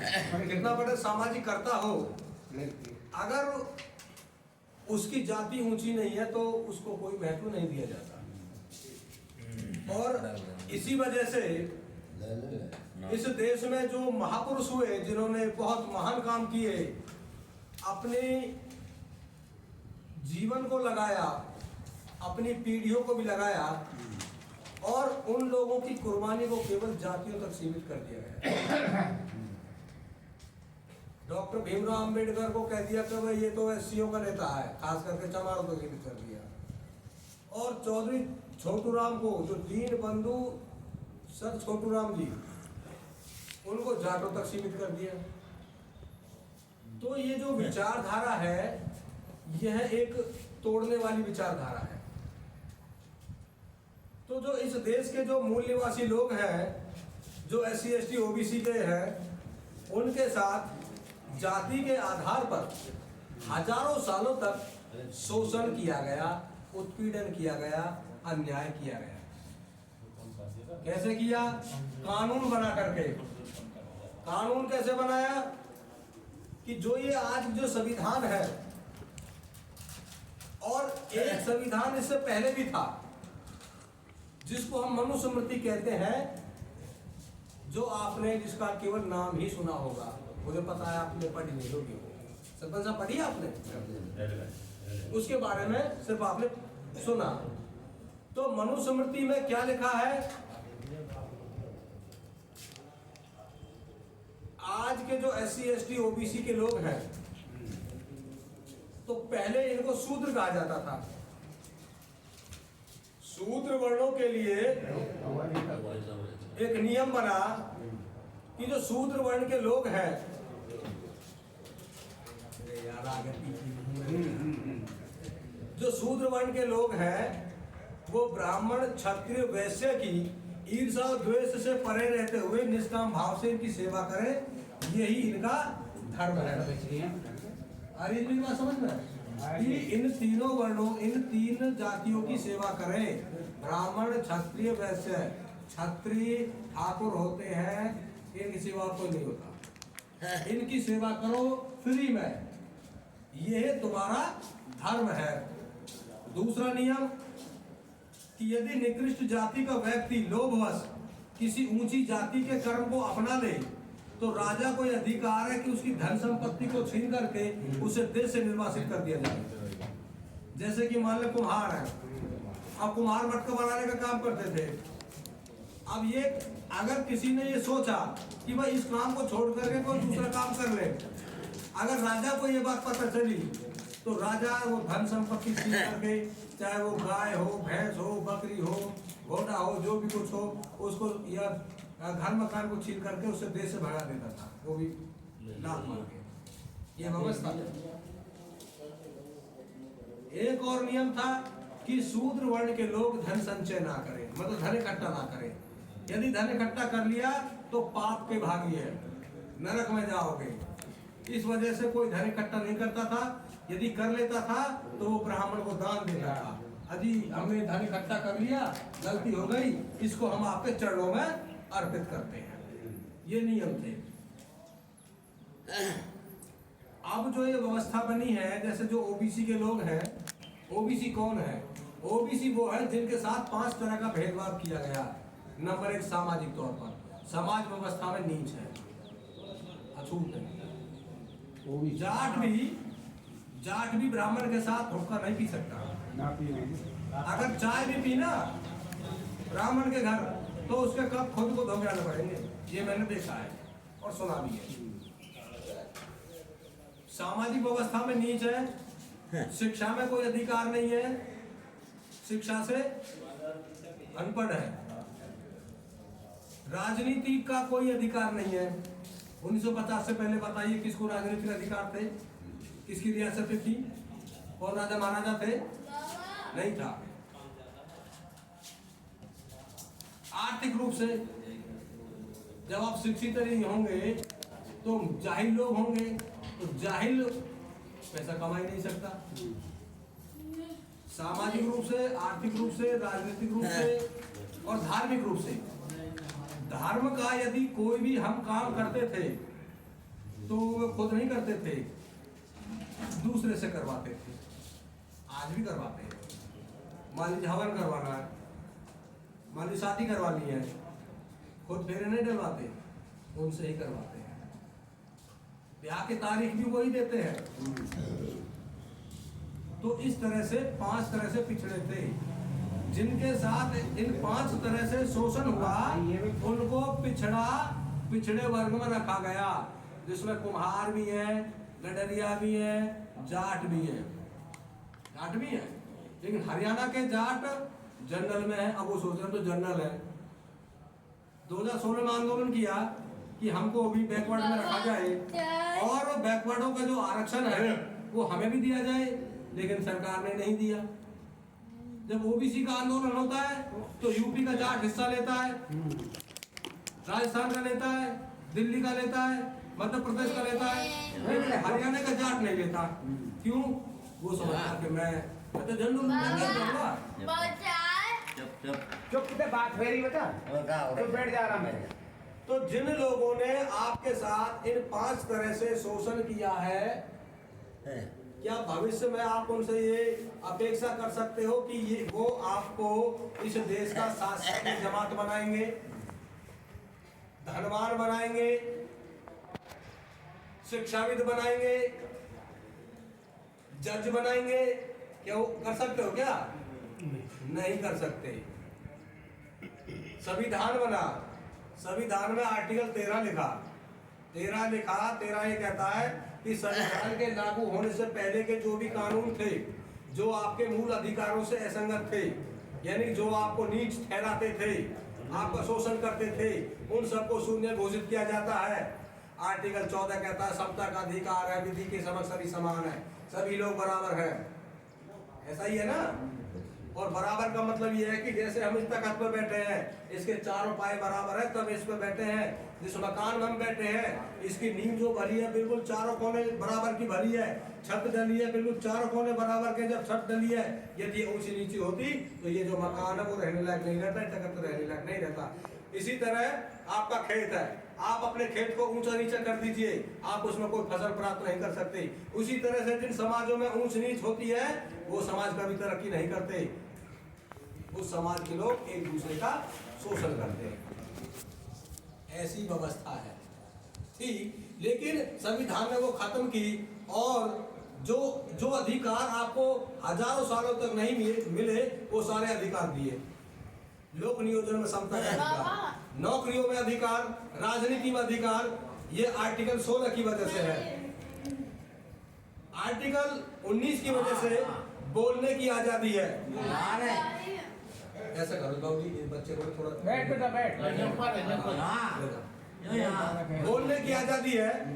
कितना बड़ा सामाजिक कर्ता हो, अगर उसकी जाति ऊंची नहीं है तो उसको कोई महत्व नहीं दिया जाता। और इसी वजह से इस देश में जो महापुरुष हुए, जिन्होंने बहुत महान काम किए, अपने जीवन को लगाया, अपनी पीढ़ियों को भी लगाया, और उन लोगों की कुर्बानी को केवल जातियों तक सीमित कर दिया गया। डॉक्टर भीमराव अंबेडकर को कह दिया कि भाई ये तो एससीओ का नेता है, खास करके चमारों को सीमित कर दिया। और चौधरी छोटूराम को, जो दीन बंधु सर छोटूराम जी, उनको जाटों तक सीमित कर दिया। तो ये जो विचारधारा है, यह एक तोड़ने वाली विचारधारा है। तो जो इस देश के जो मूल निवासी लोग हैं, जो SC ST OBC के हैं, उनके साथ जाति के आधार पर हजारों सालों तक शोषण किया गया, उत्पीड़न किया गया, अन्याय किया गया। कैसे किया? कानून बना करके। कानून कैसे बनाया कि जो ये आज जो संविधान है, और एक संविधान इससे पहले भी था, जिसको हम मनुस्मृति कहते हैं, जो आपने जिसका केवल नाम ही सुना होगा। मुझे पता है आपने पढ़ी नहीं होगी, सरपंच साहब पढ़ी आपने, उसके बारे में सिर्फ आपने सुना। तो मनुस्मृति में क्या लिखा है? आज के जो SC ST OBC के लोग हैं, तो पहले इनको शूद्र कहा जाता था। शूद्र वर्णों के लिए एक नियम बना कि जो शूद्र वर्ण के लोग हैं, जो शूद्र वर्ण के लोग हैं, वो ब्राह्मण, क्षत्रिय, वैश्य की ईर्ष्या और द्वेष से परे रहते हुए निष्काम भाव से इनकी सेवा करें, यही इनका धर्म है। अरे इनकी बात समझ में कि इन तीनों वर्णों, इन तीन जातियों की सेवा करें। ब्राह्मण, क्षत्रिय, वैश्य। क्षत्रिय ठाकुर होते हैं, इनकी सेवा कोई नहीं होता, इनकी सेवा करो फ्री में, यह तुम्हारा धर्म है। दूसरा नियम कि यदि निकृष्ट जाति का व्यक्ति लोभवश किसी ऊंची जाति के कर्म को अपना ले, तो राजा को यह अधिकार है कि उसकी धन संपत्ति को छीन करके उसे देश से निर्वासित कर दिया जाए। जैसे कि मान लो कुम्हार है, अब कुम्हार मटका बनाने का काम करते थे। अब ये अगर किसी ने ये सोचा कि भाई इस काम को छोड़ करके कोई दूसरा काम कर ले, अगर राजा को ये बात पता चली, तो राजा वो धन संपत्ति छीन करके, चाहे वो गाय हो, भैंस हो, बकरी हो, घोड़ा हो, जो भी कुछ हो, उसको या घर मकान को छीन करके उसे देश से भगा देता था, वो भी लात मार के। ये व्यवस्था। एक और नियम था कि शूद्र वर्ण के लोग धन संचय ना करें, मतलब धन इकट्ठा ना करें। यदि धन इकट्ठा कर लिया तो पाप के भागी है, नरक में जाओगे। इस वजह से कोई धन इकट्ठा नहीं करता था। यदि कर लेता था तो वो ब्राह्मण को दान देता था। यदि हमने धन इकट्ठा कर लिया, गलती हो गई, इसको हम आपके चरणों में अर्पित करते हैं। ये नियम थे। अब जो ये व्यवस्था बनी है, जैसे जो OBC के लोग हैं, OBC कौन है? OBC वो है जिनके साथ 5 तरह का भेदभाव किया गया। नंबर 1, सामाजिक तौर पर समाज व्यवस्था में नीच है, अछूत है। जाट भी ब्राह्मण के साथ हुक्का नहीं पी सकता। अगर चाय भी पीना ब्राह्मण के घर, तो उसके कप खुद को धो के आने पड़ेंगे। ये मैंने देखा है और सुना भी है। सामाजिक व्यवस्था में नीच है। शिक्षा में कोई अधिकार नहीं है, शिक्षा से अनपढ़ है। राजनीति का कोई अधिकार नहीं है। 1950 से पहले बताइए किसको राजनीतिक अधिकार थे? किसकी रियासत थी? कौन राजा महाराजा थे? नहीं था। आर्थिक रूप से जब आप शिक्षित नहीं होंगे तो जाहिल लोग होंगे, तो जाहिल पैसा कमा ही नहीं सकता। सामाजिक रूप से, आर्थिक रूप से, राजनीतिक रूप से और धार्मिक रूप से। धर्म का यदि कोई भी हम काम करते थे तो वे खुद नहीं करते थे, दूसरे से करवाते थे। आज भी करवाते हैं। मान लीजिए हवन करवाना है, मान लीजिए शादी करवानी है, खुद फेरे नहीं डलवाते, उनसे ही करवाते हैं। ब्याह की तारीख भी वही देते हैं। तो इस तरह से 5 तरह से पिछड़े थे, जिनके साथ इन 5 तरह से शोषण हुआ उनको पिछड़े वर्ग में रखा गया, जिसमें कुम्हार भी है, गडरिया भी है, जाट भी है। जाट भी है, लेकिन हरियाणा के जाट जनरल में है। अब वो सोच रहे तो जनरल है। 2016 में आंदोलन किया कि हमको भी बैकवर्ड में रखा जाए और बैकवर्डों का जो आरक्षण है वो हमें भी दिया जाए, लेकिन सरकार ने नहीं दिया। जब ओबीसी का आंदोलन होता है तो यूपी का जाट हिस्सा लेता है, राजस्थान का लेता है, दिल्ली का लेता है, मध्य प्रदेश का लेता है, लेकिन हरियाणा का जाट नहीं लेता। क्यों? वो समझता कि मैं तो जनरल चुप बात फेरी बता, तो बैठ जा रहा मैं। तो जिन लोगों ने आपके साथ इन 5 तरह से शोषण किया है, क्या भविष्य में आप उनसे ये अपेक्षा कर सकते हो कि ये वो आपको इस देश का शासकीय जमात बनाएंगे, धनवान बनाएंगे, शिक्षाविद बनाएंगे, जज बनाएंगे? क्या वो कर सकते हो? क्या नहीं कर सकते। संविधान बना, संविधान में आर्टिकल 13 लिखा, 13 ये कहता है कि संविधान के लागू होने से पहले के जो भी कानून थे, जो आपके मूल अधिकारों से असंगत थे, यानी जो आपको नीच ठहराते थे, आपका शोषण करते थे, उन सबको शून्य घोषित किया जाता है। आर्टिकल 14 कहता है समता का अधिकार है, विधि के समक्ष सभी समान है, सभी लोग बराबर हैं। ऐसा ही है ना? और बराबर का मतलब ये है कि जैसे हम इस तख्त पे बैठे हैं, इसके चारों पाए बराबर है, तब इस पे बैठे हैं। जिस मकान में हम बैठे हैं, इसकी नींव जो भरी है बिल्कुल चारों कोने बराबर की भरी है, छत डली है बिल्कुल चारों कोने बराबर के। जब छत डली है, यदि ऊंची नीची होती तो ये जो मकान है वो रहने लायक नहीं रहता, तख्त रहने लायक नहीं रहता। इसी तरह आपका खेत है, आप अपने खेत को ऊंचा नीचा कर दीजिए, आप उसमें कोई फसल प्राप्त नहीं कर सकते। उसी तरह से जिन समाजों में ऊंच नीच होती है, वो समाज कभी तरक्की नहीं करते। उस समाज के लोग एक दूसरे का शोषण करते हैं। ऐसी व्यवस्था है, ठीक। लेकिन संविधान ने वो खत्म की और जो अधिकार आपको हजारों सालों तक नहीं मिले, वो सारे अधिकार दिए। लोक नियोजन में समता का अधिकार, नौकरियों में अधिकार, राजनीति में अधिकार, ये आर्टिकल 16 की वजह से है। आर्टिकल 19 की वजह से बोलने की आजादी है। ऐसा करो बाबू जी, बच्चे को थोड़ा बैठ बेटा बैठ। बोलने की आजादी है।